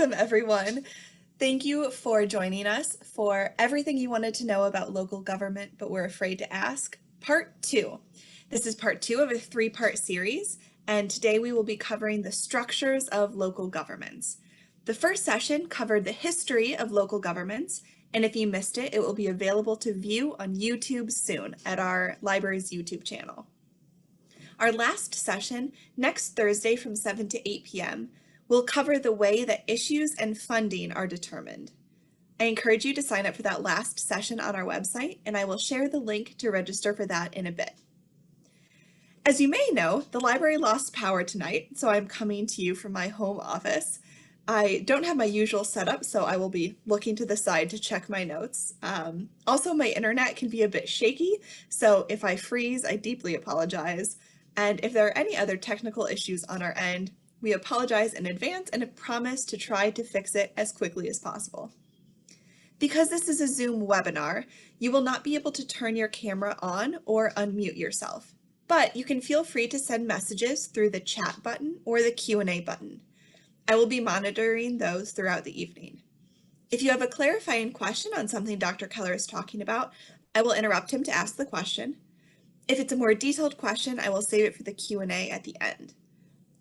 Welcome, everyone. Thank you for joining us for everything you wanted to know about local government but were afraid to ask, Part 2. This is Part 2 of a 3-part series, and today we will be covering the structures of local governments. The first session covered the history of local governments, and if you missed it, it will be available to view on YouTube soon at our library's YouTube channel. Our last session, next Thursday from 7 to 8 p.m., will cover the way that issues and funding are determined. I encourage you to sign up for that last session on our website, and I will share the link to register for that in a bit. As you may know, the library lost power tonight, so I'm coming to you from my home office. I don't have my usual setup, so I will be looking to the side to check my notes. Also, my internet can be a bit shaky, so if I freeze, I deeply apologize. And if there are any other technical issues on our end, we apologize in advance and promise to try to fix it as quickly as possible. Because this is a Zoom webinar, you will not be able to turn your camera on or unmute yourself, but you can feel free to send messages through the chat button or the Q&A button. I will be monitoring those throughout the evening. If you have a clarifying question on something Dr. Keller is talking about, I will interrupt him to ask the question. If it's a more detailed question, I will save it for the Q&A at the end.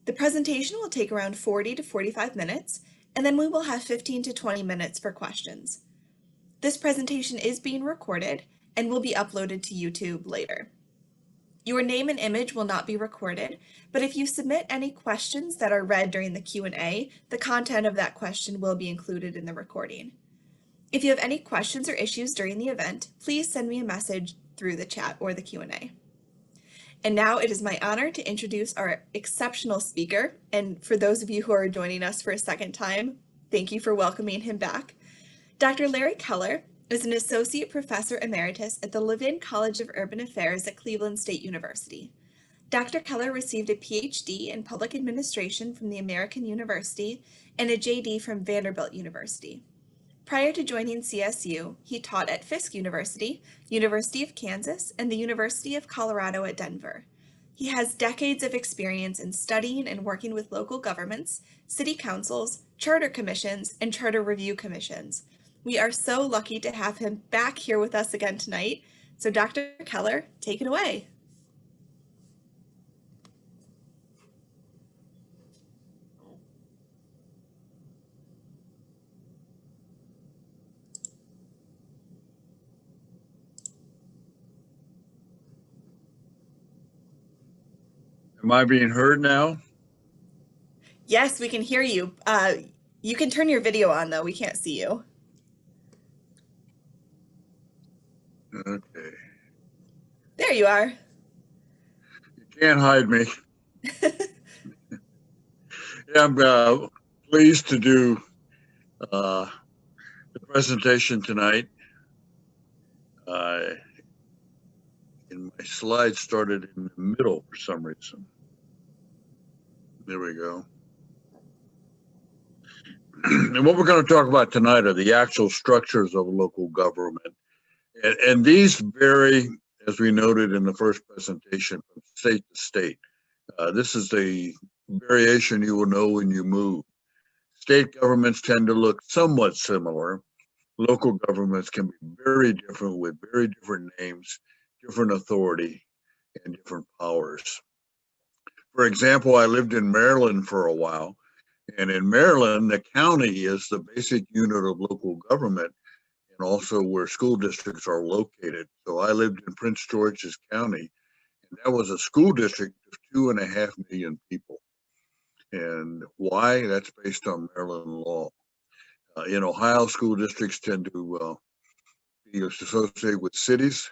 The presentation will take around 40 to 45 minutes, and then we will have 15 to 20 minutes for questions. This presentation is being recorded and will be uploaded to YouTube later. Your name and image will not be recorded, but if you submit any questions that are read during the Q&A, the content of that question will be included in the recording. If you have any questions or issues during the event, please send me a message through the chat or the Q&A. And now it is my honor to introduce our exceptional speaker. And for those of you who are joining us for a second time, thank you for welcoming him back. Dr. Larry Keller is an associate professor emeritus at the Levin College of Urban Affairs at Cleveland State University. Dr. Keller received a PhD in public administration from the American University and a JD from Vanderbilt University. Prior to joining CSU, he taught at Fisk University, University of Kansas, and the University of Colorado at Denver. He has decades of experience in studying and working with local governments, city councils, charter commissions, and charter review commissions. We are so lucky to have him back here with us again tonight. So Dr. Keller, take it away. Am I being heard now? Yes, we can hear you. You can turn your video on, though. We can't see you. Okay. There you are. You can't hide me. Yeah, I'm pleased to do the presentation tonight. And my slides started in the middle for some reason. There we go. And what we're going to talk about tonight are the actual structures of local government. And these vary, as we noted in the first presentation, from state to state. This is the variation you will know when you move. State governments tend to look somewhat similar. Local governments can be very different with very different names, different authority, and different powers. For example, I lived in Maryland for a while, and in Maryland, the county is the basic unit of local government and also where school districts are located. So I lived in Prince George's County, and that was a school district of 2.5 million people. And why? That's based on Maryland law. In Ohio, school districts tend to be associated with cities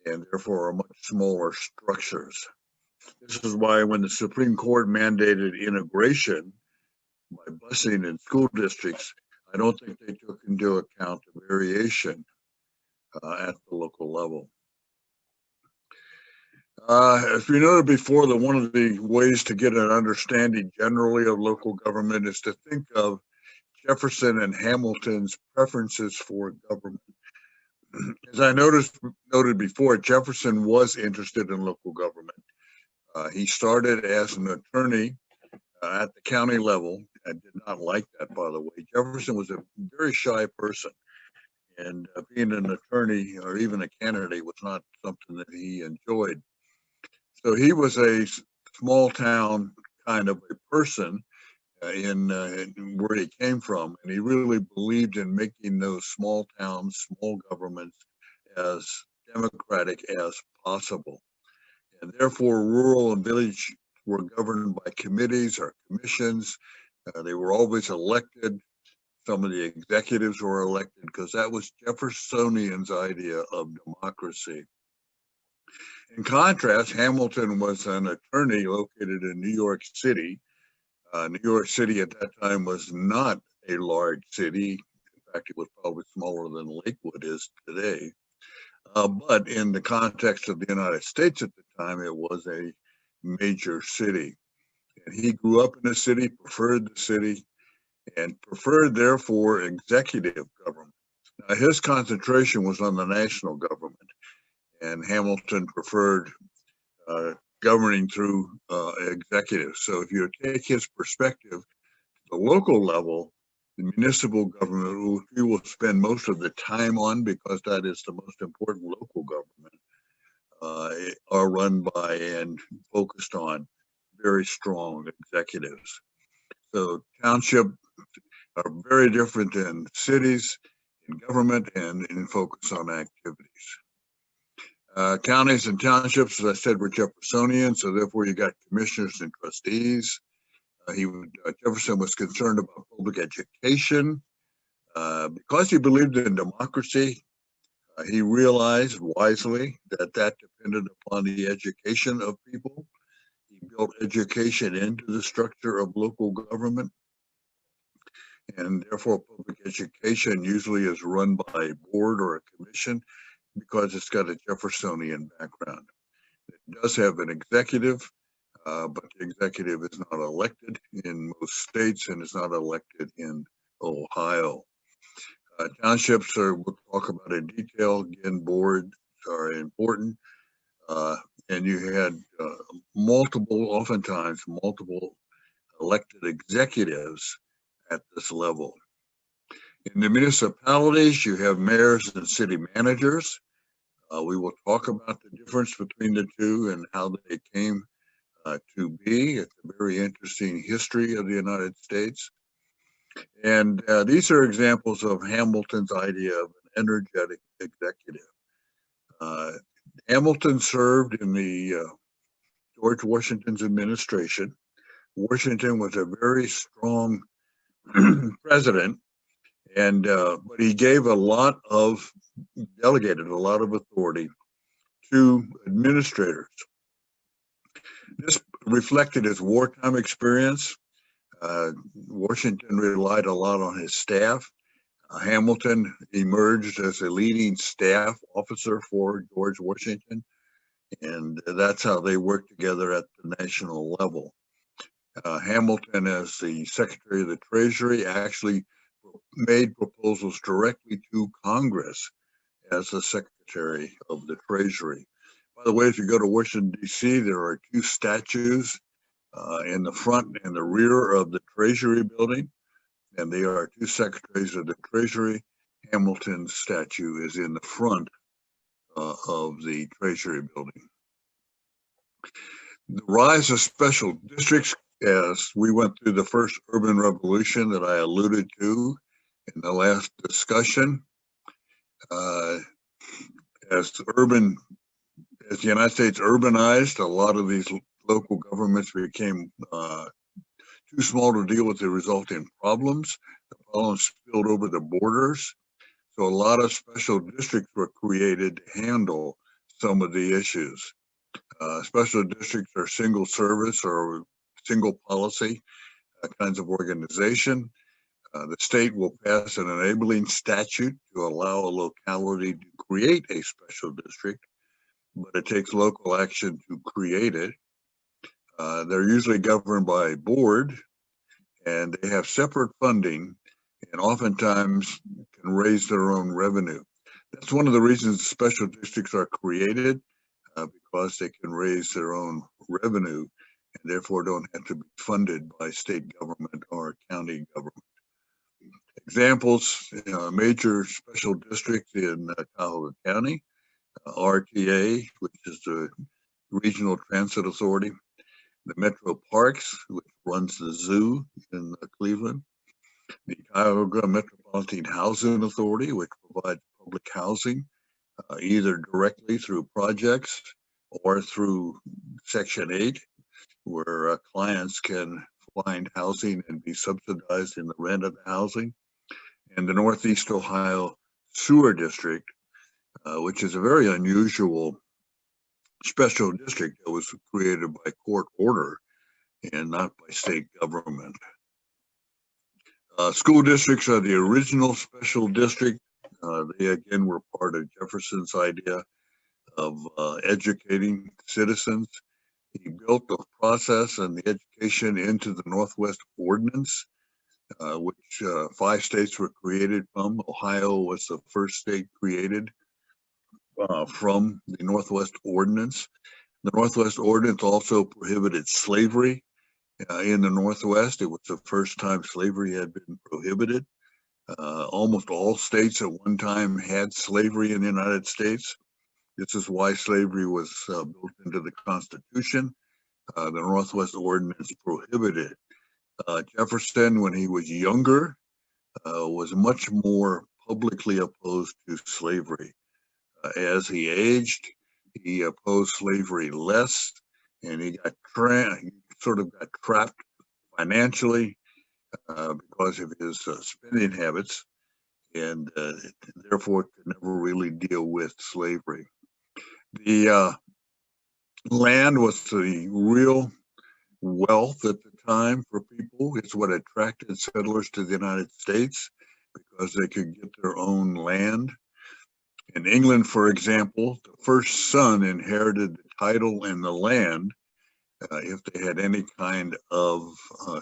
and therefore are much smaller structures. This is why when the Supreme Court mandated integration by busing in school districts, I don't think they took into account the variation at the local level. As we noted before, that one of the ways to get an understanding generally of local government is to think of Jefferson and Hamilton's preferences for government. As I noted before, Jefferson was interested in local government. He started as an attorney at the county level. I did not like that, by the way. Jefferson was a very shy person, and being an attorney or even a candidate was not something that he enjoyed. So he was a small town kind of a person in where he came from, and he really believed in making those small towns, small governments as democratic as possible. And therefore, rural and village were governed by committees or commissions. They were always elected. Some of the executives were elected because that was Jeffersonian's idea of democracy. In contrast, Hamilton was an attorney located in New York City. New York City at that time was not a large city. In fact, it was probably smaller than Lakewood is today. But in the context of the United States at the time, it was a major city. And he grew up in the city, preferred the city, and preferred, therefore, executive government. Now, his concentration was on the national government, and Hamilton preferred governing through executives. So if you take his perspective, the local level, the municipal government, which we will spend most of the time on because that is the most important local government, are run by and focused on very strong executives. So township are very different than cities in government and in focus on activities. Counties and townships, as I said, were Jeffersonian, so therefore you got commissioners and trustees. Jefferson was concerned about public education. Because he believed in democracy, he realized wisely that that depended upon the education of people. He built education into the structure of local government, and therefore public education usually is run by a board or a commission because it's got a Jeffersonian background. It does have an executive, but the executive is not elected in most states and is not elected in Ohio. Townships we'll talk about in detail. Again, boards are important. And you had oftentimes multiple elected executives at this level. In the municipalities, you have mayors and city managers. We will talk about the difference between the two and how they came to be. It's a very interesting history of the United States. And these are examples of Hamilton's idea of an energetic executive. Hamilton served in the George Washington's administration. Washington was a very strong president, and but he gave delegated a lot of authority to administrators. This reflected his wartime experience. Washington relied a lot on his staff. Hamilton emerged as a leading staff officer for George Washington, and that's how they worked together at the national level. Hamilton, as the Secretary of the Treasury, actually made proposals directly to Congress as the Secretary of the Treasury. By the way, if you go to Washington, D.C., there are two statues in the front and the rear of the Treasury building, and they are two secretaries of the Treasury. Hamilton's statue is in the front of the Treasury building. The rise of special districts, as we went through the first urban revolution that I alluded to in the last discussion, as the United States urbanized, a lot of these local governments became too small to deal with the resulting problems. The problems spilled over the borders. So a lot of special districts were created to handle some of the issues. Special districts are single service or single policy kinds of organization. The state will pass an enabling statute to allow a locality to create a special district, but it takes local action to create it. They're usually governed by a board, and they have separate funding and oftentimes can raise their own revenue. That's one of the reasons special districts are created, because they can raise their own revenue and therefore don't have to be funded by state government or county government. Examples, major special district in Cuyahoga County, RTA, which is the Regional Transit Authority, the Metro Parks, which runs the zoo in Cleveland, the Cuyahoga Metropolitan Housing Authority, which provides public housing, either directly through projects or through Section 8, where clients can find housing and be subsidized in the rent of the housing, and the Northeast Ohio Sewer District, which is a very unusual special district that was created by court order and not by state government. School districts are the original special district. They again were part of Jefferson's idea of educating citizens. He built the process and the education into the Northwest Ordinance, which 5 states were created from. Ohio was the first state created from the Northwest Ordinance. The Northwest Ordinance also prohibited slavery in the Northwest. It was the first time slavery had been prohibited. Almost all states at one time had slavery in the United States. This is why slavery was built into the Constitution. The Northwest Ordinance prohibited. Jefferson, when he was younger, was much more publicly opposed to slavery. As he aged, he opposed slavery less, and he sort of got trapped financially because of his spending habits, and therefore could never really deal with slavery. The land was the real wealth at the time for people. It's what attracted settlers to the United States, because they could get their own land. In England, for example, the first son inherited the title and the land if they had any kind of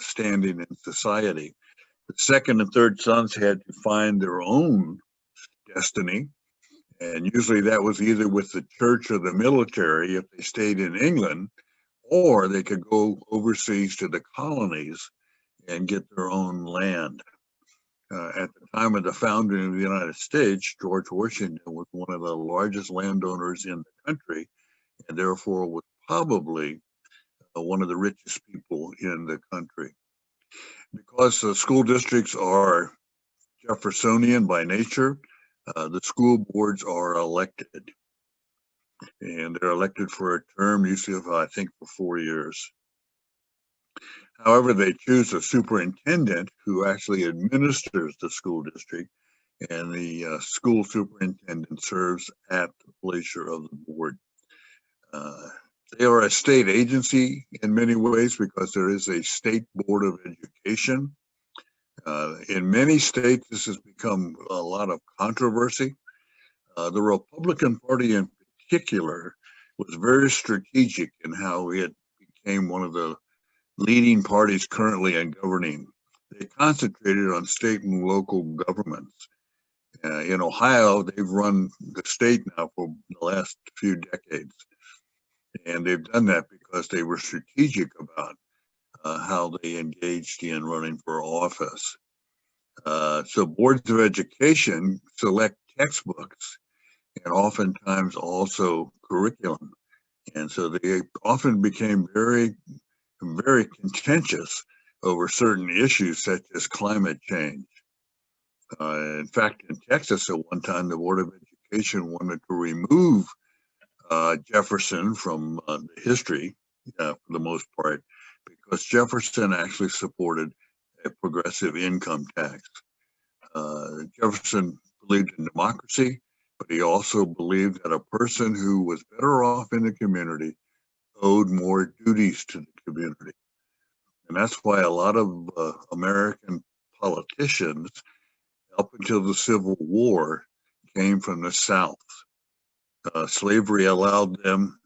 standing in society. The second and third sons had to find their own destiny, and usually that was either with the church or the military if they stayed in England, or they could go overseas to the colonies and get their own land. At the time of the founding of the United States, George Washington was one of the largest landowners in the country, and therefore was probably one of the richest people in the country. Because the school districts are Jeffersonian by nature, the school boards are elected. And they're elected for a term, usually of, I think, for 4 years. However, they choose a superintendent who actually administers the school district, and the school superintendent serves at the pleasure of the board. They are a state agency in many ways because there is a state board of education. In many states, this has become a lot of controversy. The Republican Party in particular was very strategic in how it became one of the leading parties currently in governing. They concentrated on state and local governments. In Ohio, they've run the state now for the last few decades. And they've done that because they were strategic about how they engaged in running for office. So boards of education select textbooks and oftentimes also curriculum. And so they often became very, very contentious over certain issues such as climate change. In fact, in Texas, at one time, the Board of Education wanted to remove Jefferson from the history for the most part, because Jefferson actually supported a progressive income tax. Jefferson believed in democracy, but he also believed that a person who was better off in the community owed more duties to the community. And that's why a lot of American politicians, up until the Civil War, came from the South. Slavery allowed them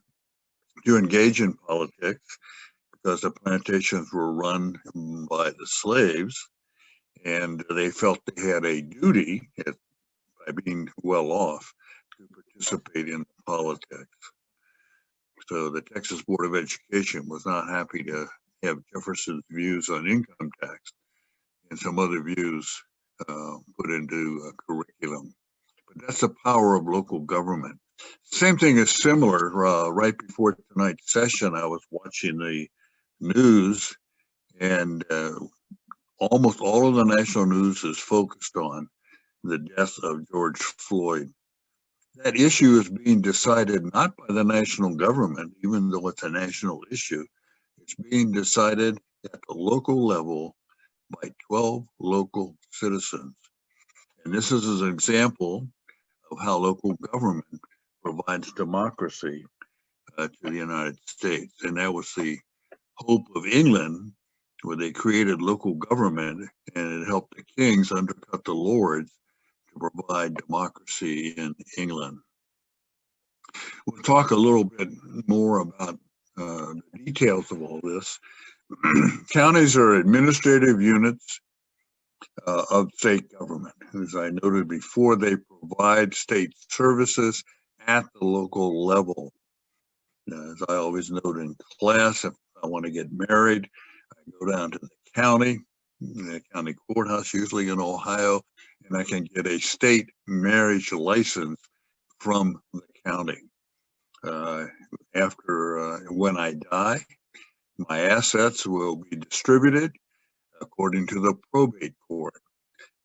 to engage in politics because the plantations were run by the slaves, and they felt they had a duty, by being well off, to participate in politics. So the Texas Board of Education was not happy to have Jefferson's views on income tax and some other views put into a curriculum. But that's the power of local government. Same thing is similar. Right before tonight's session, I was watching the news, and almost all of the national news is focused on the death of George Floyd. That issue is being decided not by the national government, even though it's a national issue. It's being decided at the local level by 12 local citizens. And this is an example of how local government provides democracy to the United States. And that was the hope of England, where they created local government, and it helped the kings undercut the lords to provide democracy in England. We'll talk a little bit more about the details of all this. Counties are administrative units of state government. As I noted before, they provide state services at the local level. As I always note in class, if I want to get married, I go down to the county courthouse, usually in Ohio, and I can get a state marriage license from the county. When I die, my assets will be distributed according to the probate court,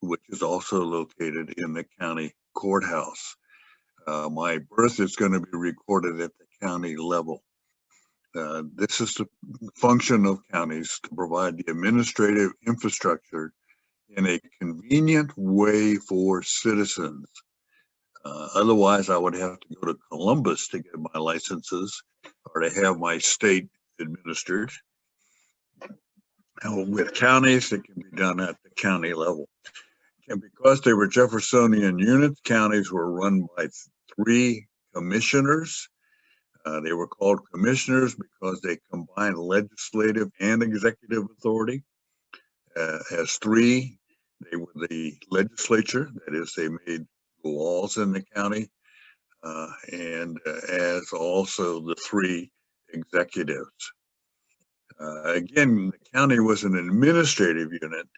which is also located in the county courthouse. My birth is going to be recorded at the county level. This is the function of counties, to provide the administrative infrastructure in a convenient way for citizens. Otherwise, I would have to go to Columbus to get my licenses or to have my state administered. With counties, it can be done at the county level. And because they were Jeffersonian units, counties were run by 3 commissioners. They were called commissioners because they combined legislative and executive authority. As 3, they were the legislature, that is, they made laws in the county, and as also the 3 executives. Again, the county was an administrative unit,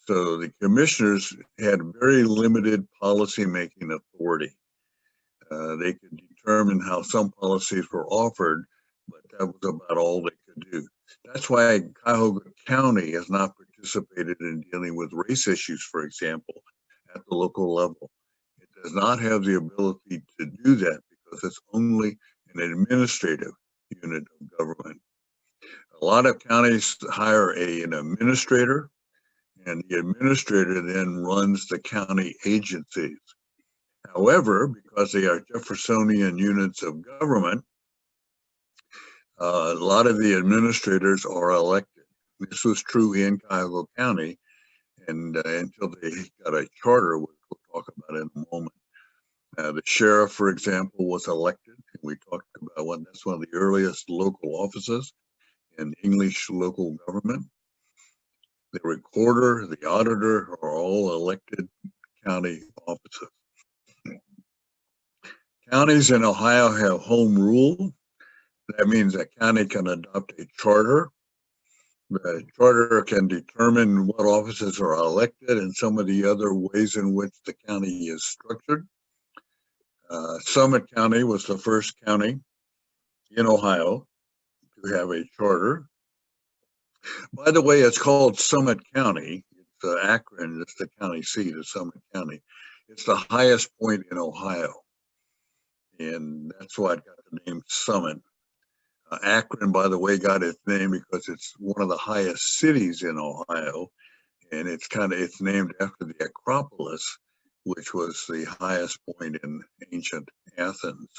so the commissioners had very limited policy-making authority. They could determine how some policies were offered, but that was about all they could do. That's why Cuyahoga County has not participated in dealing with race issues, for example, at the local level. It does not have the ability to do that because it's only an administrative unit of government. A lot of counties hire an administrator, and the administrator then runs the county agencies. However, because they are Jeffersonian units of government, a lot of the administrators are elected. This was true in Cuyahoga County, and until they got a charter, which we'll talk about in a moment. The sheriff, for example, was elected. We talked about that's one of the earliest local offices in English local government. The recorder, the auditor are all elected county offices. Counties in Ohio have home rule. That means a county can adopt a charter. The charter can determine what offices are elected and some of the other ways in which the county is structured. Summit County was the first county in Ohio to have a charter. By the way, it's called Summit County. It's Akron, it's the county seat of Summit County. It's the highest point in Ohio, and that's why it got the name Summit. Akron, by the way, got its name because it's one of the highest cities in Ohio, and it's named after the Acropolis, which was the highest point in ancient Athens.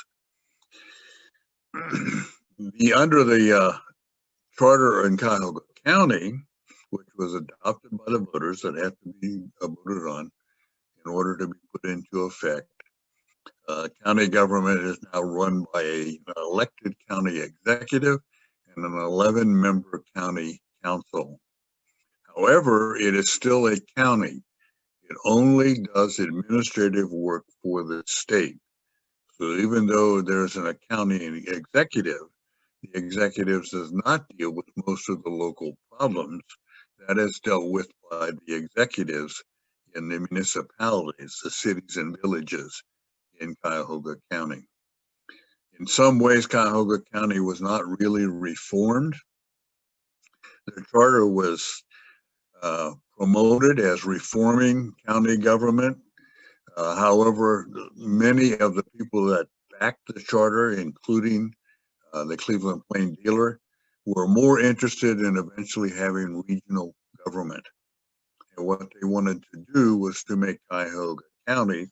Under the charter in Cuyahoga County, which was adopted by the voters, that had to be voted on in order to be put into effect. County government is now run by an elected county executive and an 11-member county council. However, it is still a county. It only does administrative work for the state. So even though there's an county executive, the executive does not deal with most of the local problems. That is dealt with by the executives in the municipalities, the cities and villages in Cuyahoga County. In some ways, Cuyahoga County was not really reformed. The charter was promoted as reforming county government. However, many of the people that backed the charter, including the Cleveland Plain Dealer, were more interested in eventually having regional government. And what they wanted to do was to make Cuyahoga County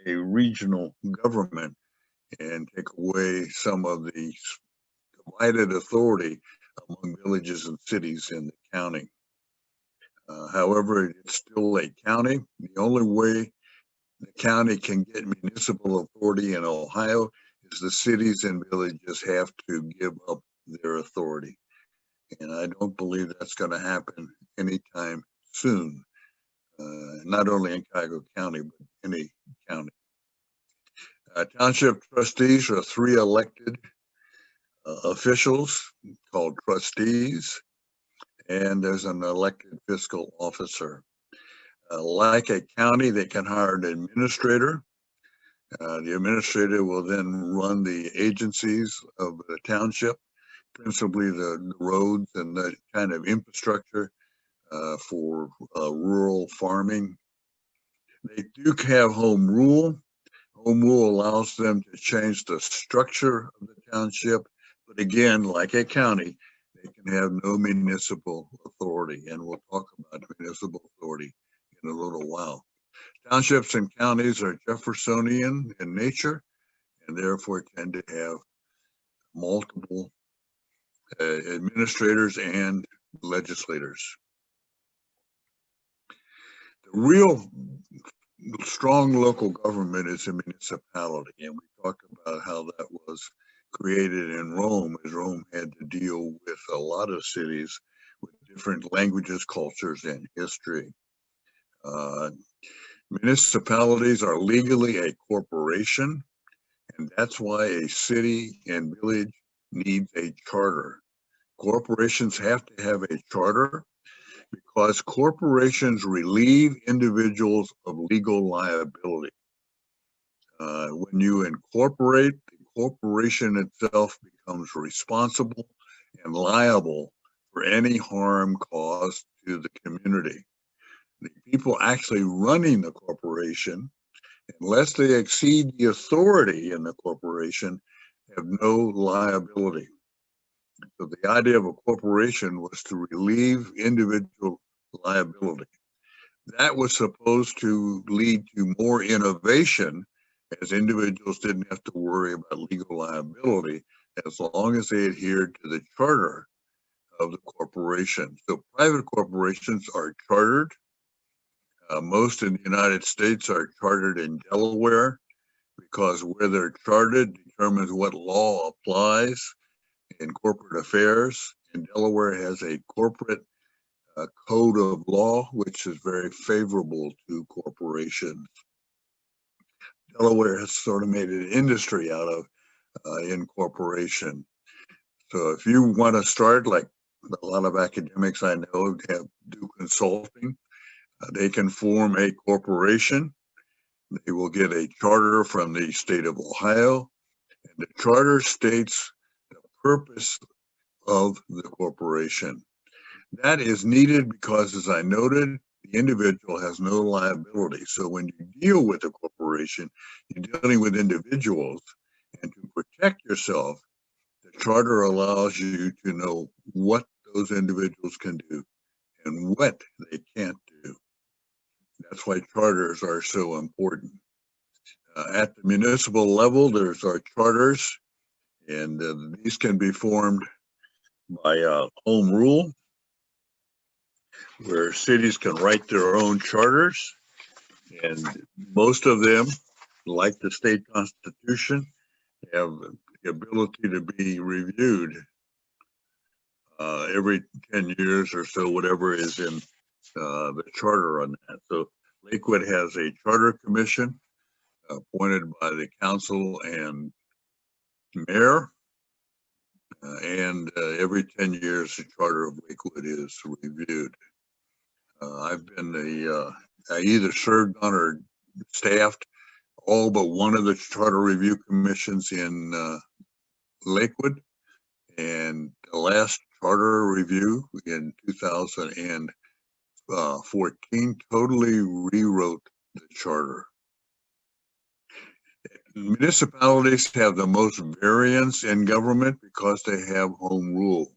a regional government and take away some of the divided authority among villages and cities in the county. However, it's still a county. The only way the county can get municipal authority in Ohio is the cities and villages have to give up their authority. And I don't believe that's going to happen anytime soon, not only in Cuyahoga County, but any county. Township trustees are 3 elected officials called trustees, and there's an elected fiscal officer. Like a county, they can hire an administrator. The administrator will then run the agencies of the township, principally the roads and the kind of infrastructure for rural farming. They do have home rule. Home rule allows them to change the structure of the township, but again, like a county, they can have no municipal authority, and we'll talk about municipal authority in a little while. Townships and counties are Jeffersonian in nature, and therefore tend to have multiple administrators and legislators. The real strong local government is a municipality, and we talked about how that was created in Rome, as Rome had to deal with a lot of cities with different languages, cultures, and history. Municipalities are legally a corporation, and that's why a city and village needs a charter. Corporations have to have a charter because corporations relieve individuals of legal liability. When you incorporate, the corporation itself becomes responsible and liable for any harm caused to the community. The people actually running the corporation, unless they exceed the authority in the corporation, have no liability. So the idea of a corporation was to relieve individual liability. That was supposed to lead to more innovation, as individuals didn't have to worry about legal liability as long as they adhered to the charter of the corporation. So private corporations are chartered. Most in the United States are chartered in Delaware, because where they're chartered determines what law applies in corporate affairs. And Delaware has a corporate code of law, which is very favorable to corporations. Delaware has sort of made an industry out of incorporation. So if you want to start, like a lot of academics I know do consulting, they can form a corporation. They will get a charter from the state of Ohio, and the charter states the purpose of the corporation. That is needed because, as I noted, the individual has no liability. So when you deal with a corporation, you're dealing with individuals, and to protect yourself, the charter allows you to know what those individuals can do and what they can't do. That's why charters are so important. At the municipal level, there's our charters, and these can be formed by home rule, where cities can write their own charters, and most of them, like the state constitution, have the ability to be reviewed every 10 years or so, whatever is in the charter on that. So Lakewood has a charter commission appointed by the council and mayor, and every 10 years the charter of Lakewood is reviewed. I've been the either served on or staffed all but one of the charter review commissions in Lakewood. And the last charter review in 2014 totally rewrote the charter. Municipalities have the most variance in government because they have home rule.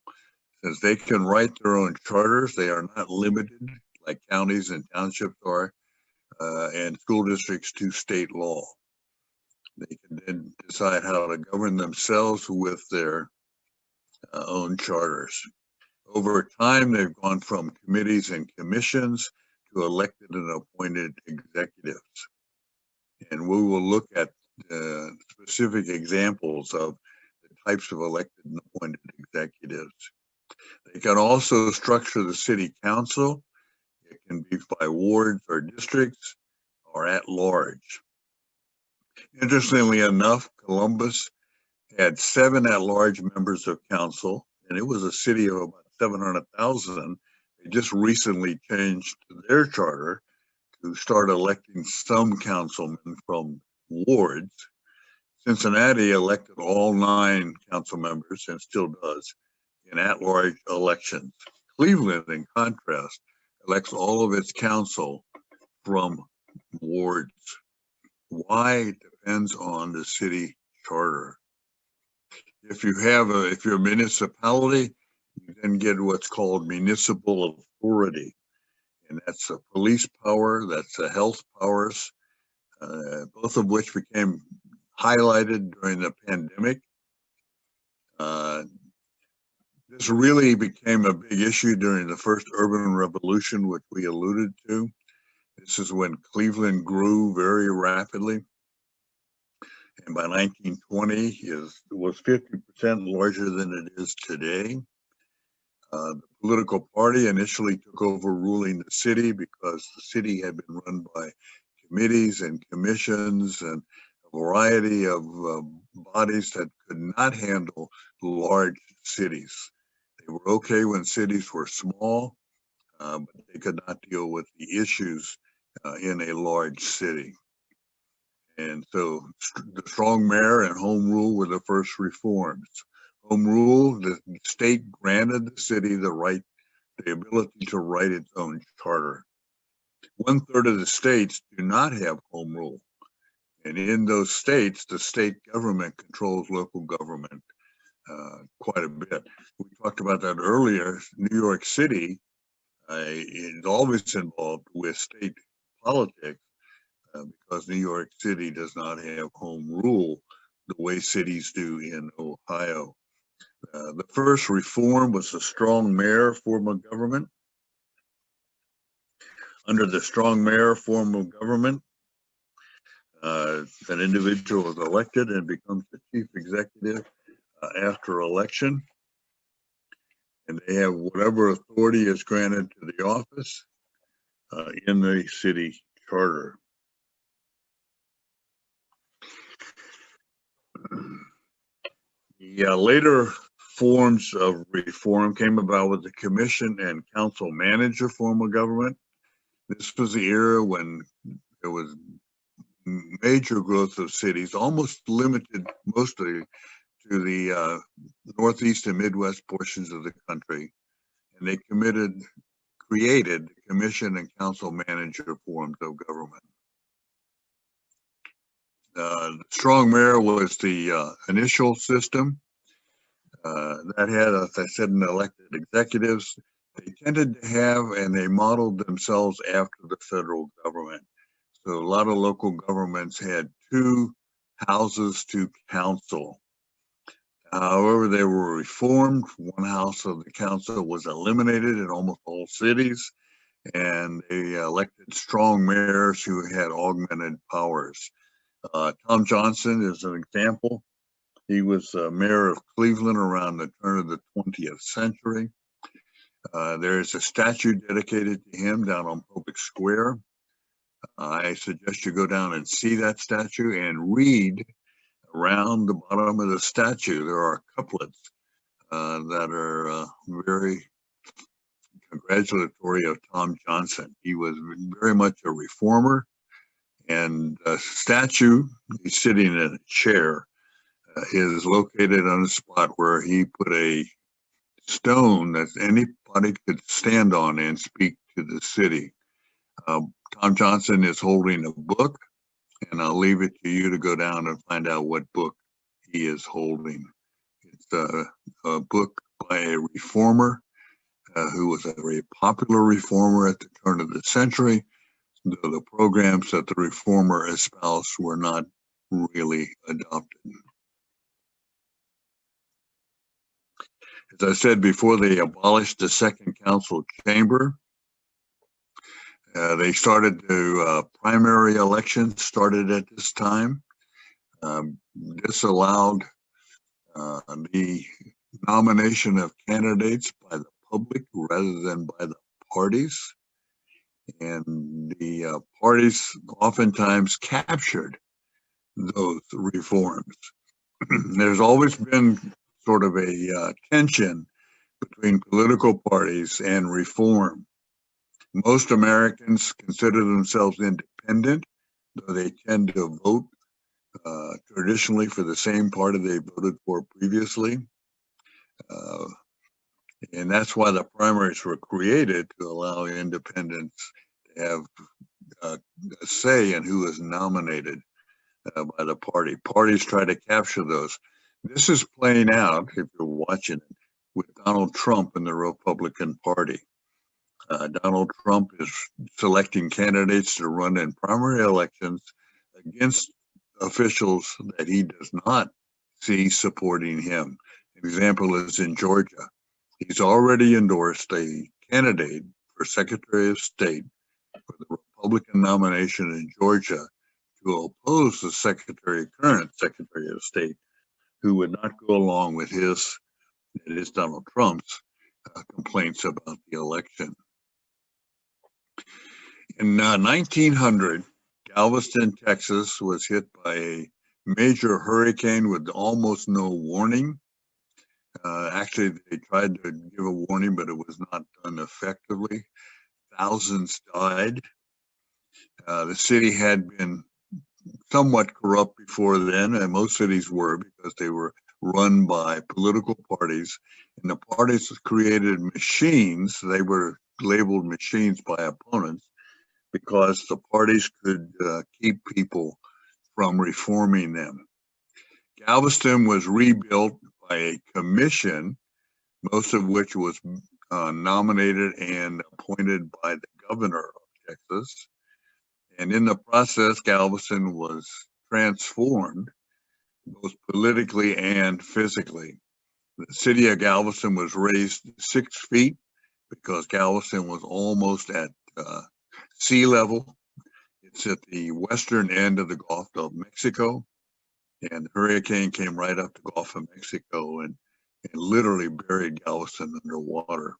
Since they can write their own charters, they are not limited like counties and townships are, and school districts to state law. They can then decide how to govern themselves with their own charters. Over time, they've gone from committees and commissions to elected and appointed executives. And we will look at specific examples of the types of elected and appointed executives. They can also structure the city council. It can be by wards or districts or at large. Interestingly enough, Columbus had 7 at-large members of council, and it was a city of about 700,000. They just recently changed their charter to start electing some councilmen from wards. Cincinnati elected all 9 council members and still does in at-large elections. Cleveland, in contrast, elects all of its council from wards. Why? It depends on the city charter. If you're a municipality, you then get what's called municipal authority. And that's a police power, that's a health powers, both of which became highlighted during the pandemic. This really became a big issue during the first urban revolution, which we alluded to. This is when Cleveland grew very rapidly. And by 1920, it was 50% larger than it is today. The political party initially took over ruling the city because the city had been run by committees and commissions and a variety of bodies that could not handle large cities. They were okay when cities were small, but they could not deal with the issues in a large city. And so the strong mayor and home rule were the first reforms. Home rule, the state granted the city the ability to write its own charter. 1/3 of the states do not have home rule. And in those states, the state government controls local government quite a bit. We talked about that earlier. New York City is always involved with state politics because New York City does not have home rule the way cities do in Ohio. The first reform was the strong mayor form of government. Under the strong mayor form of government, an individual is elected and becomes the chief executive after election. And they have whatever authority is granted to the office in the city charter. The later forms of reform came about with the commission and council manager form of government. This was the era when there was major growth of cities, almost limited mostly to the Northeast and Midwest portions of the country. And they created commission and council manager forms of government. The strong mayor was the initial system that had, as I said, an elected executives. They tended to have, and they modeled themselves after the federal government. So a lot of local governments had 2 houses to council. However, they were reformed. 1 house of the council was eliminated in almost all cities, and they elected strong mayors who had augmented powers. Tom Johnson is an example. He was mayor of Cleveland around the turn of the 20th century. There is a statue dedicated to him down on Public Square. I suggest you go down and see that statue and read around the bottom of the statue. There are couplets that are very congratulatory of Tom Johnson. He was very much a reformer, and a statue, he's sitting in a chair, is located on a spot where he put a stone that anybody could stand on and speak to the city. Tom Johnson is holding a book, and I'll leave it to you to go down and find out what book he is holding. It's a book by a reformer who was a very popular reformer at the turn of the century, though the programs that the reformer espoused were not really adopted. As I said before, they abolished the second council chamber. They started to primary elections started at this time. This allowed the nomination of candidates by the public rather than by the parties. And the parties oftentimes captured those reforms. There's always been sort of a tension between political parties and reform. Most Americans consider themselves independent, though they tend to vote traditionally for the same party they voted for previously. And that's why the primaries were created, to allow independents to have a say in who is nominated by the party. Parties try to capture those. This is playing out, if you're watching it, with Donald Trump and the Republican Party. Donald Trump is selecting candidates to run in primary elections against officials that he does not see supporting him. An example is in Georgia. He's already endorsed a candidate for Secretary of State for the Republican nomination in Georgia to oppose the current Secretary of State, who would not go along with Donald Trump's complaints about the election. In 1900, Galveston, Texas was hit by a major hurricane with almost no warning. Actually, they tried to give a warning, but it was not done effectively. Thousands died. The city had been somewhat corrupt before then, and most cities were, because they were run by political parties, and the parties created machines. They were labeled machines by opponents because the parties could keep people from reforming them. Galveston was rebuilt by a commission, most of which was nominated and appointed by the governor of Texas. And in the process, Galveston was transformed both politically and physically. The city of Galveston was raised 6 feet because Galveston was almost at sea level. It's at the western end of the Gulf of Mexico, and the hurricane came right up the Gulf of Mexico and literally buried Galveston underwater.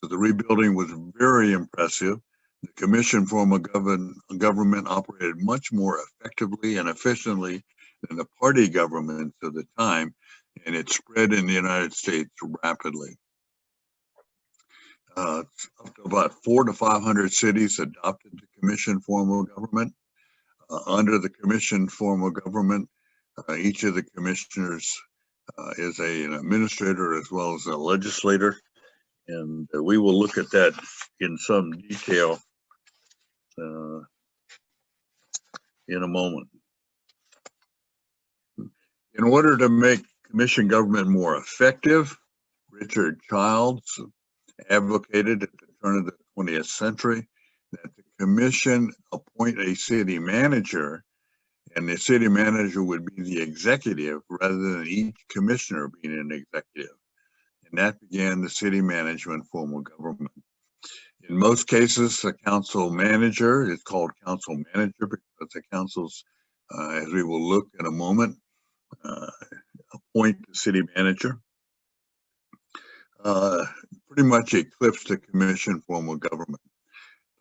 So the rebuilding was very impressive. The commission form of government operated much more effectively and efficiently than the party governments of the time, and it spread in the United States rapidly. Up to about 400 to 500 cities adopted the commission form of government. Under the commission form of government, each of the commissioners is an administrator as well as a legislator, and we will look at that in some detail in a moment. In order to make commission government more effective, Richard Childs advocated at the turn of the 20th century that the commission appoint a city manager, and the city manager would be the executive rather than each commissioner being an executive. And that began the city management form of government. In most cases, the council manager is called council manager because the councils, as we will look in a moment, appoint the city manager. Pretty much eclipsed the commission form of government.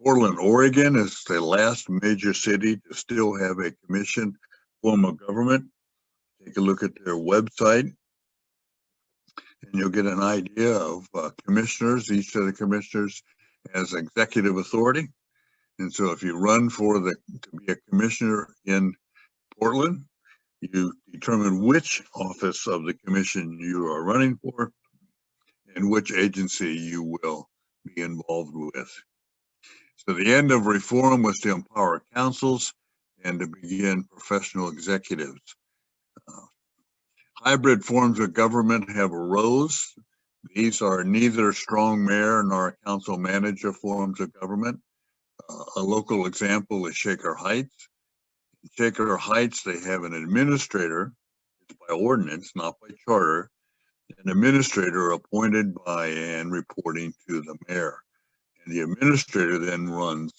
Portland, Oregon is the last major city to still have a commission form of government. Take a look at their website. and you'll get an idea of commissioners. Each of the commissioners has executive authority. And so if you run to be a commissioner in Portland, you determine which office of the commission you are running for and which agency you will be involved with. So the end of reform was to empower councils and to begin professional executives. Hybrid forms of government have arose. These are neither strong mayor nor council manager forms of government. A local example is Shaker Heights. In Shaker Heights, they have an administrator. It's by ordinance, not by charter. An administrator appointed by and reporting to the mayor. And the administrator then runs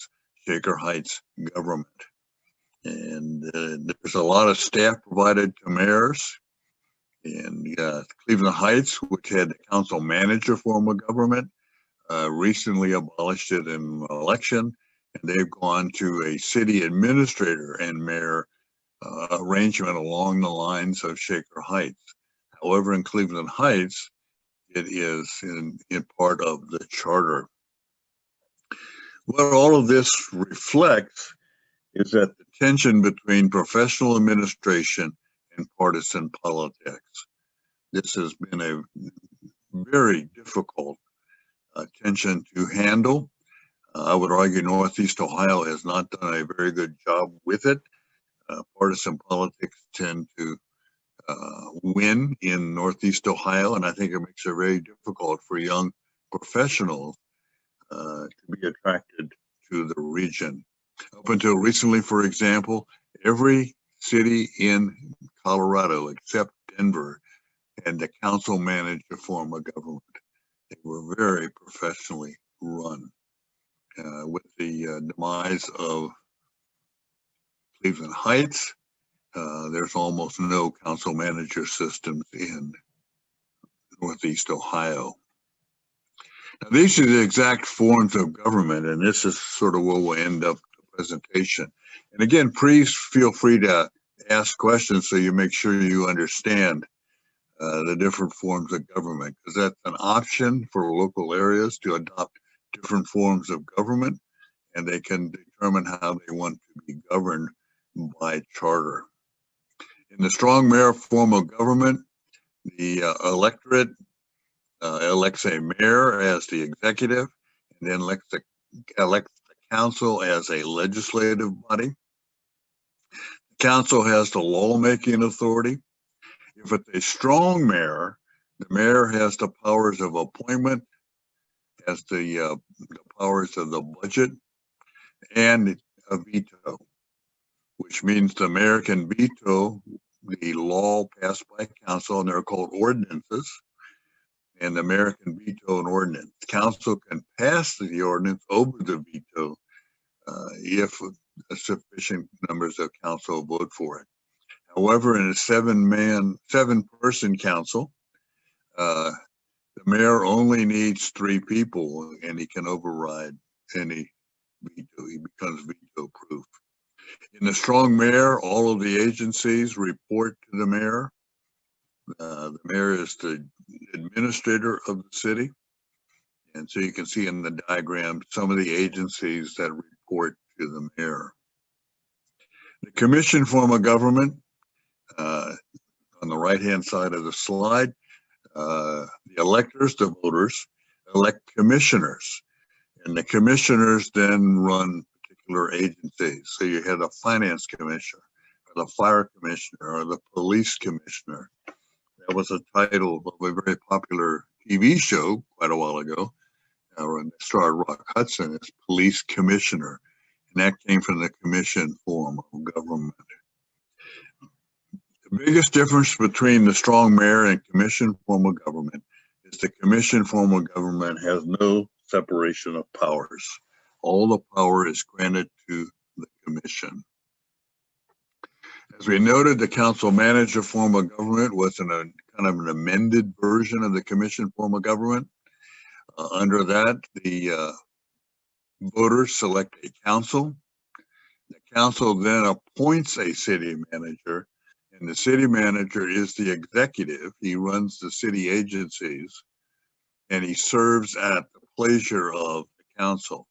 Shaker Heights government. And there's a lot of staff provided to mayors. And Cleveland Heights, which had the council manager form of government, recently abolished it in an election. And they've gone to a city administrator and mayor arrangement along the lines of Shaker Heights. However, in Cleveland Heights, it is in part of the charter. What all of this reflects is that the tension between professional administration and partisan politics. This has been a very difficult tension to handle. I would argue Northeast Ohio has not done a very good job with it. Partisan politics tend to win in Northeast Ohio, and I think it makes it very difficult for young professionals to be attracted to the region. Up until recently, for example, every city in Colorado except Denver had the council manager form of government. They were very professionally run. With the demise of Cleveland Heights, there's almost no council manager systems in Northeast Ohio. Now, these are the exact forms of government, and this is sort of where we'll end up the presentation. And again, please feel free to ask questions so you make sure you understand the different forms of government, because that's an option for local areas to adopt different forms of government, and they can determine how they want to be governed by charter. In the strong mayor form of government, the electorate elects a mayor as the executive, and then elects the council as a legislative body. The council has the lawmaking authority. If it's a strong mayor, the mayor has the powers of appointment, has the powers of the budget, and a veto, which means the mayor can veto the law passed by council, and they're called ordinances, and the mayor can veto an ordinance. Council can pass the ordinance over the veto if sufficient numbers of council vote for it. However, in a seven-person council, the mayor only needs 3 people, and he can override any veto. He becomes veto-proof. In the strong mayor, all of the agencies report to the mayor. The mayor is the administrator of the city. And so you can see in the diagram some of the agencies that report to the mayor. The commission form of government, on the right-hand side of the slide, the electors, the voters, elect commissioners. And the commissioners then run particular agencies. So you had a finance commissioner, or the fire commissioner, or the police commissioner. That was a title of a very popular TV show quite a while ago, when it starred Rock Hudson as police commissioner. And that came from the commission form of government. The biggest difference between the strong mayor and commission form of government is the commission form of government has no separation of powers. All the power is granted to the commission. As we noted, the council manager form of government was in a kind of an amended version of the commission form of government. Under that, the voters select a council. The council then appoints a city manager, And the city manager is the executive. He runs the city agencies, and he serves at the pleasure of the council.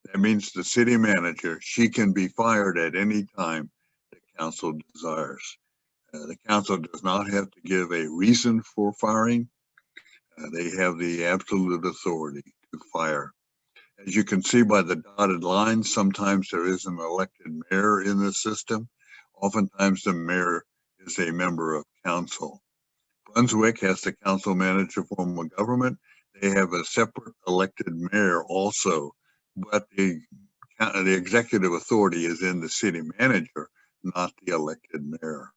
That means the city manager, she can be fired at any time the council desires. The council does not have to give a reason for firing. They have the absolute authority to fire. As you can see by the dotted lines, sometimes there is an elected mayor in the system. Oftentimes the mayor is a member of council. Brunswick has the council manager form of government. They have a separate elected mayor also, but the executive authority is in the city manager, not the elected mayor.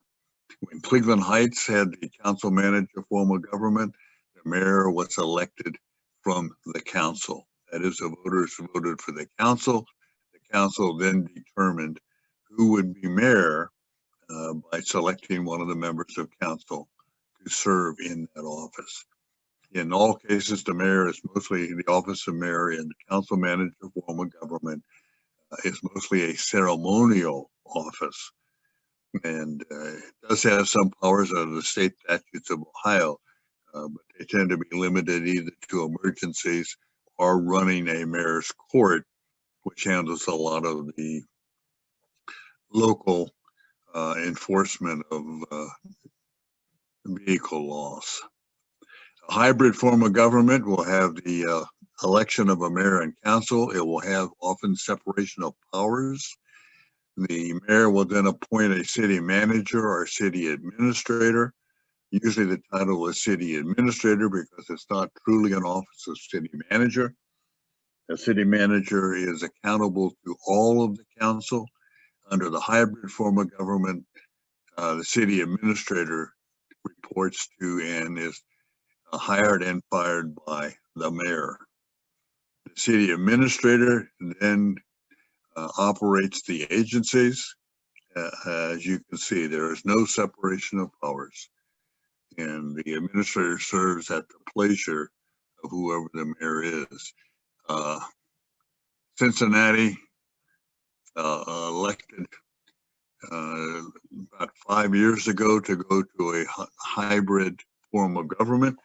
When Cleveland Heights had the council manager form of government, the mayor was elected from the council. That is, the voters voted for the council. The council then determined who would be mayor by selecting one of the members of council to serve in that office. In all cases, the mayor is mostly the office of mayor, and the council manager form of government is mostly a ceremonial office. And it does have some powers under the state statutes of Ohio, but they tend to be limited either to emergencies or running a mayor's court, which handles a lot of the local enforcement of vehicle laws. A hybrid form of government will have the election of a mayor and council. It will have often separation of powers. The mayor will then appoint a city manager or city administrator. Usually the title is city administrator because it's not truly an office of city manager. A city manager is accountable to all of the council. Under the hybrid form of government, the city administrator reports to and is hired and fired by the mayor. The city administrator then operates the agencies. As you can see, there is no separation of powers, and the administrator serves at the pleasure of whoever the mayor is. Cincinnati elected about 5 years ago to go to a hybrid form of government,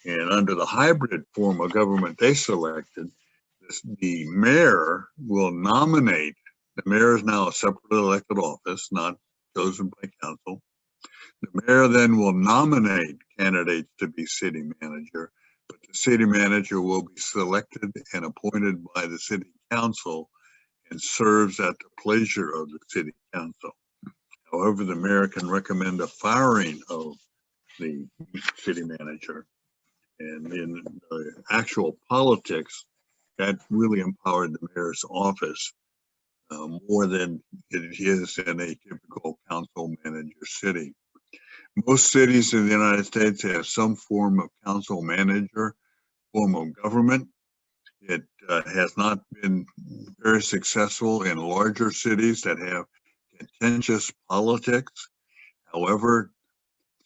and under the hybrid form of government they selected, the mayor will nominate. The mayor is now a separate elected office, not chosen by council. The mayor then will nominate candidates to be city manager, but the city manager will be selected and appointed by the city council and serves at the pleasure of the city council. However, the mayor can recommend a firing of the city manager. And in the actual politics, that really empowered the mayor's office more than it is in a typical council manager city. Most cities in the United States have some form of council manager form of government. It has not been very successful in larger cities that have contentious politics. However,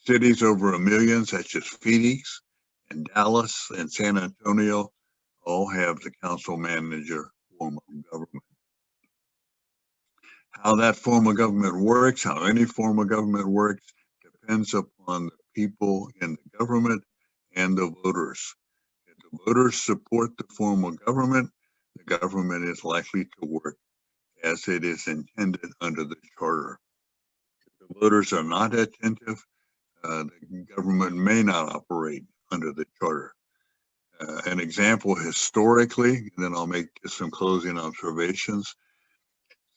cities over 1 million, such as Phoenix and Dallas and San Antonio, all have the council manager form of government. How that form of government works, how any form of government works, depends upon the people in the government and the voters. If the voters support the form of government, the government is likely to work as it is intended under the charter. If the voters are not attentive, the government may not operate under the charter. An example historically, and then I'll make just some closing observations.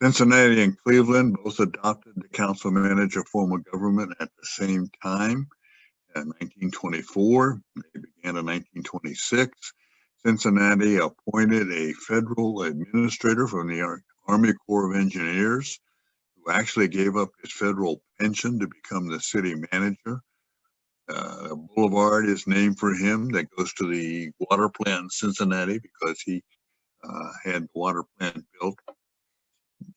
Cincinnati and Cleveland both adopted the council manager form of government at the same time in 1924. They began in 1926. Cincinnati appointed a federal administrator from the Army Corps of Engineers who actually gave up his federal pension to become the city manager. A boulevard is named for him that goes to the water plant in Cincinnati because he had the water plant built.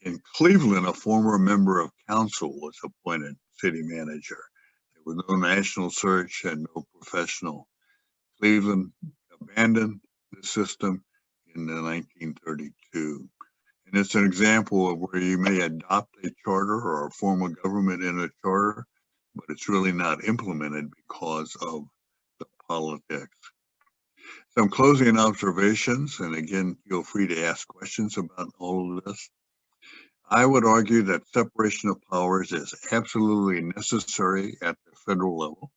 In Cleveland, a former member of council was appointed city manager. There was no national search and no professional. Cleveland abandoned the system in 1932. And it's an example of where you may adopt a charter or a form of government in a charter, but it's really not implemented because of the politics. Some closing observations, and again, feel free to ask questions about all of this. I would argue that separation of powers is absolutely necessary at the federal level.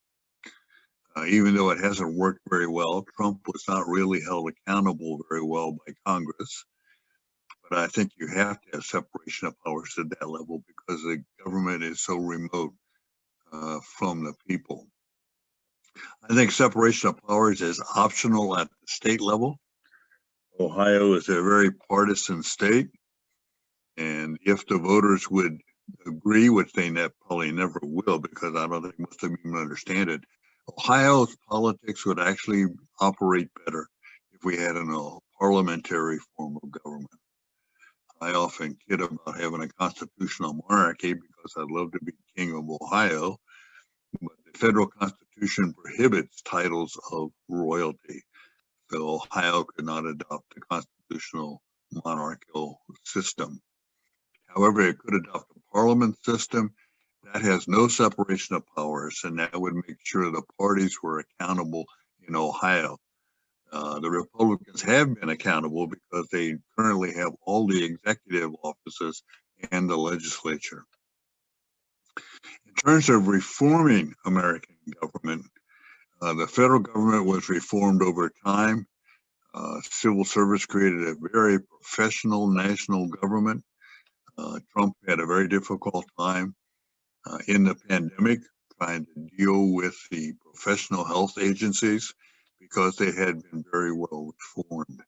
Even though it hasn't worked very well, Trump was not really held accountable very well by Congress. But I think you have to have separation of powers at that level because the government is so remote from the people. I think separation of powers is optional at the state level. Ohio is a very partisan state, and if the voters would agree, which they probably never will, because I don't think most of them even understand it, Ohio's politics would actually operate better if we had a parliamentary form of government. I often kid about having a constitutional monarchy because I'd love to be king of Ohio, but the federal constitution prohibits titles of royalty. So Ohio could not adopt the constitutional monarchical system. However, it could adopt a parliament system that has no separation of powers, and that would make sure the parties were accountable in Ohio. The Republicans have been accountable because they currently have all the executive offices and the legislature. In terms of reforming American government, the federal government was reformed over time. Civil service created a very professional national government. Trump had a very difficult time in the pandemic trying to deal with the professional health agencies because they had been very well reformed.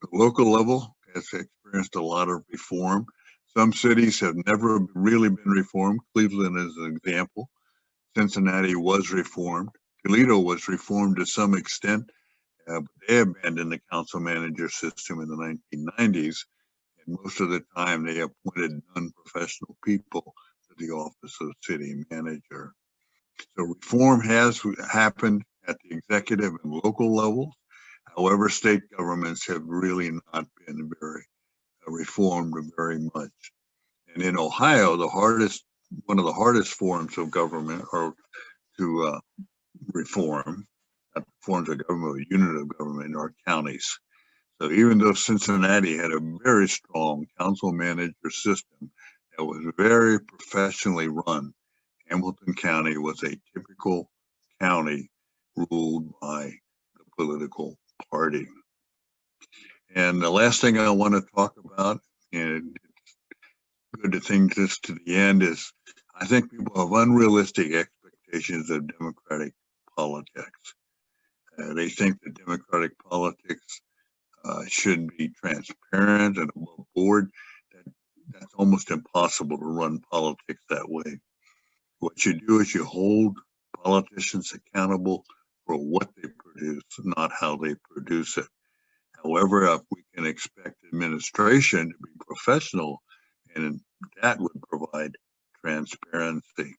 The local level has experienced a lot of reform. Some cities have never really been reformed. Cleveland is an example. Cincinnati was reformed. Toledo was reformed to some extent, but they abandoned the council manager system in the 1990s. And most of the time they appointed non-professional people to the office of city manager. So reform has happened at the executive and local levels. However, state governments have really not been very reformed very much. And in Ohio, one of the hardest forms of government or to reform, forms of government, a unit of government, are counties. So even though Cincinnati had a very strong council manager system that was very professionally run, Hamilton County was a typical county ruled by the political party. And the last thing I want to talk about, and it's good to think this to the end, is I think people have unrealistic expectations of democratic politics. They think that democratic politics should be transparent and above board. That's almost impossible to run politics that way. What you do is you hold politicians accountable for what they produce, not how they produce it. However, we can expect administration to be professional, and that would provide transparency.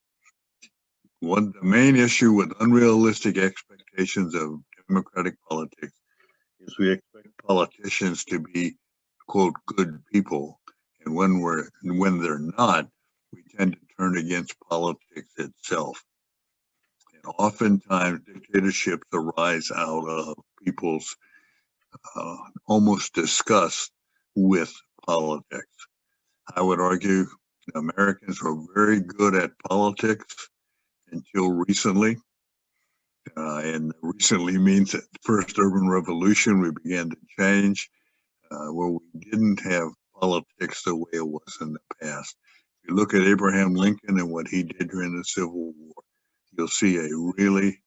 The main issue with unrealistic expectations of democratic politics is we expect politicians to be, quote, good people. And when they're not, we tend to turn against politics itself. And oftentimes dictatorships arise out of people's almost disgust with politics. I would argue Americans were very good at politics until recently. And recently means that the first urban revolution, we began to change, where we didn't have politics the way it was in the past. If you look at Abraham Lincoln and what he did during the Civil War, you'll see a really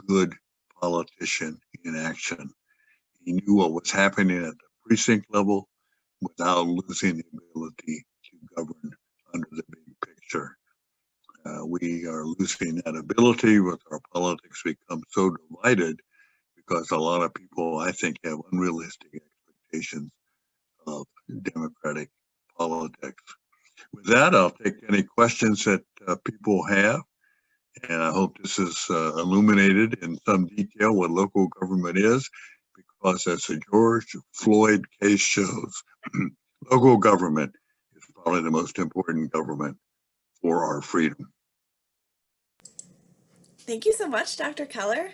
good politician in action. He knew what was happening at the precinct level without losing the ability to govern under the big picture. We are losing that ability with our politics become so divided because a lot of people, I think, have unrealistic expectations of democratic politics. With that, I'll take any questions that people have, and I hope this is illuminated in some detail what local government is, because as the George Floyd case shows, local government is probably the most important government for our freedom. Thank you so much, Dr. Keller.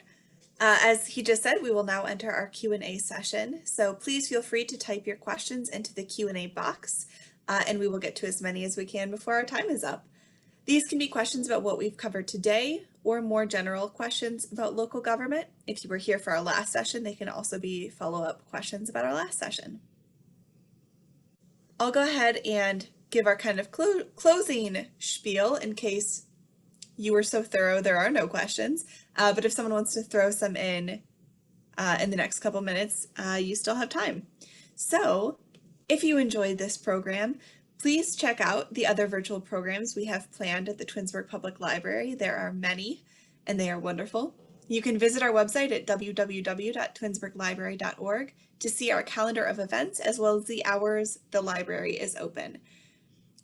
As he just said, we will now enter our Q&A session. So please feel free to type your questions into the Q&A box, and we will get to as many as we can before our time is up. These can be questions about what we've covered today, or more general questions about local government. If you were here for our last session, they can also be follow-up questions about our last session. I'll go ahead and give our kind of closing spiel in case you were so thorough there are no questions. But if someone wants to throw some in the next couple minutes, you still have time. So if you enjoyed this program, please check out the other virtual programs we have planned at the Twinsburg Public Library. There are many, and they are wonderful. You can visit our website at www.twinsburglibrary.org to see our calendar of events, as well as the hours the library is open.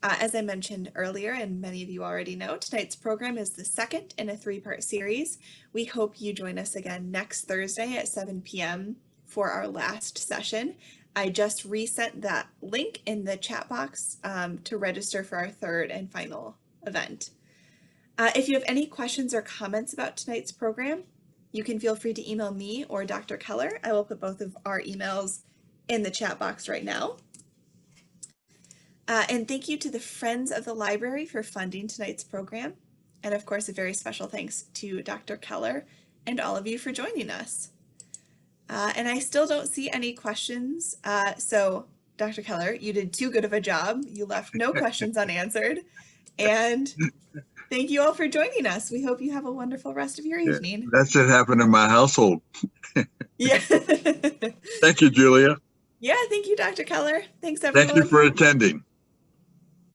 As I mentioned earlier, and many of you already know, tonight's program is the second in a 3-part series. We hope you join us again next Thursday at 7 p.m. for our last session. I just resent that link in the chat box to register for our third and final event. If you have any questions or comments about tonight's program, you can feel free to email me or Dr. Keller. I will put both of our emails in the chat box right now. And thank you to the Friends of the Library for funding tonight's program. And of course, a very special thanks to Dr. Keller and all of you for joining us. And I still don't see any questions. So Dr. Keller, you did too good of a job. You left no questions unanswered. And thank you all for joining us. We hope you have a wonderful rest of your evening. That should happen in my household. Yeah. Thank you, Julia. Yeah, thank you, Dr. Keller. Thanks, everyone. Thank you for attending.